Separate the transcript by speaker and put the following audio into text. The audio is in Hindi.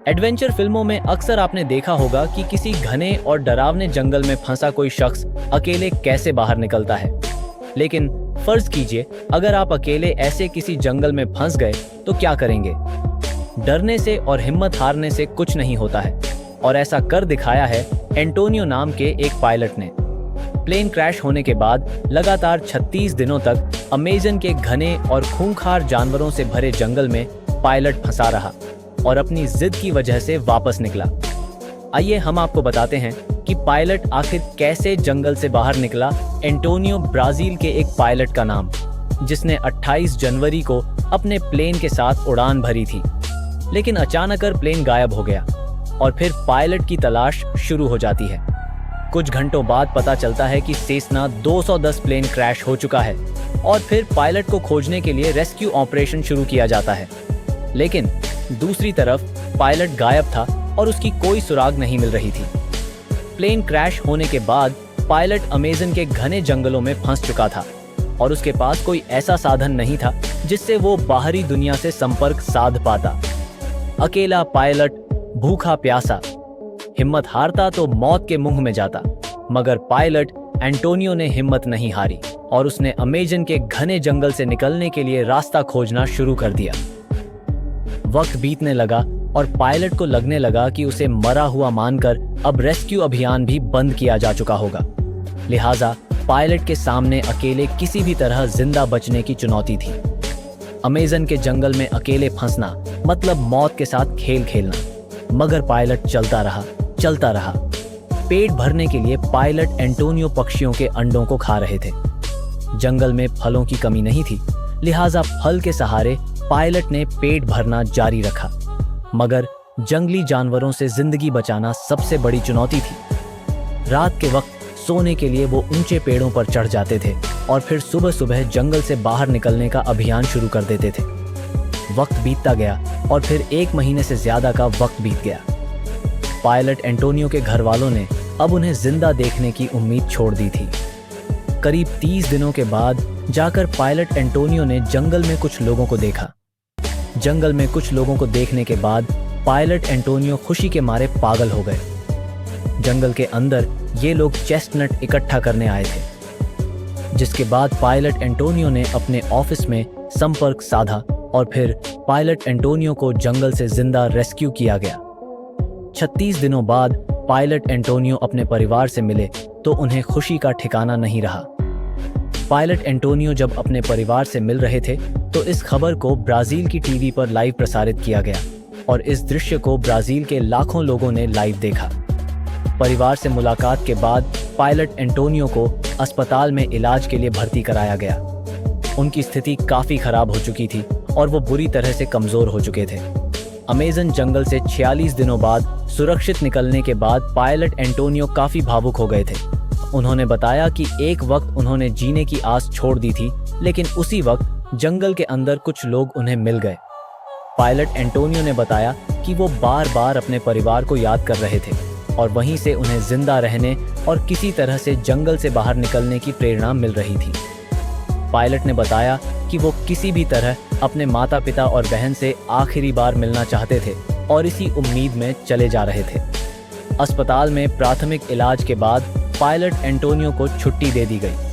Speaker 1: एडवेंचर फिल्मों में अक्सर आपने देखा होगा कि किसी घने और डरावने जंगल में फंसा कोई शख्स अकेले कैसे बाहर निकलता है। लेकिन फर्ज कीजिए, अगर आप अकेले ऐसे किसी जंगल में फंस गए तो क्या करेंगे? डरने से और हिम्मत हारने से कुछ नहीं होता है, और ऐसा कर दिखाया है एंटोनियो नाम के एक पायलट ने। प्लेन क्रैश होने के बाद लगातार 36 दिनों तक अमेज़न के घने और खूंखार जानवरों से भरे जंगल में पायलट फंसा रहा और अपनी जिद की वजह से वापस निकला। आइए हम आपको बताते हैं कि पायलट आखिर कैसे जंगल से बाहर निकला। एंटोनियो ब्राजील के एक पायलट का नाम, जिसने 28 जनवरी को अपने प्लेन के साथ उड़ान भरी थी, लेकिन अचानक प्लेन गायब हो गया और फिर पायलट की तलाश शुरू हो जाती है। कुछ घंटों बाद पता चलता है कि सेसना 210 प्लेन क्रैश हो चुका है और फिर पायलट को खोजने के लिए रेस्क्यू ऑपरेशन शुरू किया जाता है। लेकिन दूसरी तरफ पायलट गायब था और उसकी कोई सुराग नहीं मिल रही थी। प्लेन क्रैश होने के बाद पायलट अमेज़न के घने जंगलों में फंस चुका था और उसके पास कोई ऐसा साधन नहीं था जिससे वो बाहरी दुनिया से संपर्क साध पाता। अकेला पायलट, भूखा प्यासा, हिम्मत हारता तो मौत के मुंह में जाता। मगर पायलट एंटोनियो ने हिम्मत नहीं हारी और उसने अमेज़न के घने जंगल से निकलने के लिए रास्ता खोजना शुरू कर दिया। वक्त बीतने लगा और पायलट को लगने लगा कि उसे मरा हुआ मानकर अब रेस्क्यू अभियान भी बंद किया जा चुका होगा। लिहाजा पायलट के सामने अकेले किसी भी तरह जिंदा बचने की चुनौती थी। अमेज़न के जंगल में अकेले फंसना मतलब मौत के साथ खेल खेलना। मगर पायलट चलता रहा। पेट भरने के लिए पायलट एंटोनियो पक्षियों के अंडों को खा रहे थे। जंगल में फलों की कमी नहीं थी, लिहाजा फल के सहारे पायलट ने पेट भरना जारी रखा। मगर जंगली जानवरों से जिंदगी बचाना सबसे बड़ी चुनौती थी। रात के वक्त सोने के लिए वो ऊंचे पेड़ों पर चढ़ जाते थे और फिर सुबह सुबह जंगल से बाहर निकलने का अभियान शुरू कर देते थे। वक्त बीतता गया और फिर 1 महीने से ज्यादा का वक्त बीत गया। पायलट एंटोनियो के घर वालों ने अब उन्हें जिंदा देखने की उम्मीद छोड़ दी थी। करीब 30 दिनों के बाद जाकर पायलट एंटोनियो ने जंगल में कुछ लोगों को देखा। जंगल में कुछ लोगों को देखने के बाद पायलट एंटोनियो खुशी के मारे पागल हो गए। जंगल के अंदर ये लोग चेस्टनट इकट्ठा करने आए थे, जिसके बाद पायलट एंटोनियो ने अपने ऑफिस में संपर्क साधा और फिर पायलट एंटोनियो को जंगल से जिंदा रेस्क्यू किया गया। 36 दिनों बाद पायलट एंटोनियो अपने परिवार से मिले तो उन्हें खुशी का ठिकाना नहीं रहा। पायलट एंटोनियो जब अपने परिवार से मिल रहे थे तो इस खबर को ब्राजील की टीवी पर लाइव प्रसारित किया गया और इस दृश्य को ब्राजील के लाखों लोगों ने लाइव देखा। परिवार से मुलाकात के बाद पायलट एंटोनियो को अस्पताल में इलाज के लिए भर्ती कराया गया। उनकी स्थिति काफी खराब हो चुकी थी और वो बुरी तरह से कमजोर हो चुके थे। अमेज़न जंगल से 46 दिनों बाद सुरक्षित निकलने के बाद पायलट एंटोनियो काफी भावुक हो गए थे। उन्होंने बताया कि एक वक्त उन्होंने जीने की आस छोड़ दी थी, लेकिन उसी वक्त जंगल के अंदर कुछ लोग उन्हें मिल गए। पायलट एंटोनियो ने बताया कि वो बार बार अपने परिवार को याद कर रहे थे और वहीं से उन्हें जिंदा रहने और किसी तरह से जंगल से बाहर निकलने की प्रेरणा मिल रही थी। पायलट ने बताया कि वो किसी भी तरह अपने माता पिता और बहन से आखिरी बार मिलना चाहते थे और इसी उम्मीद में चले जा रहे थे। अस्पताल में प्राथमिक इलाज के बाद पायलट एंटोनियो को छुट्टी दे दी गई।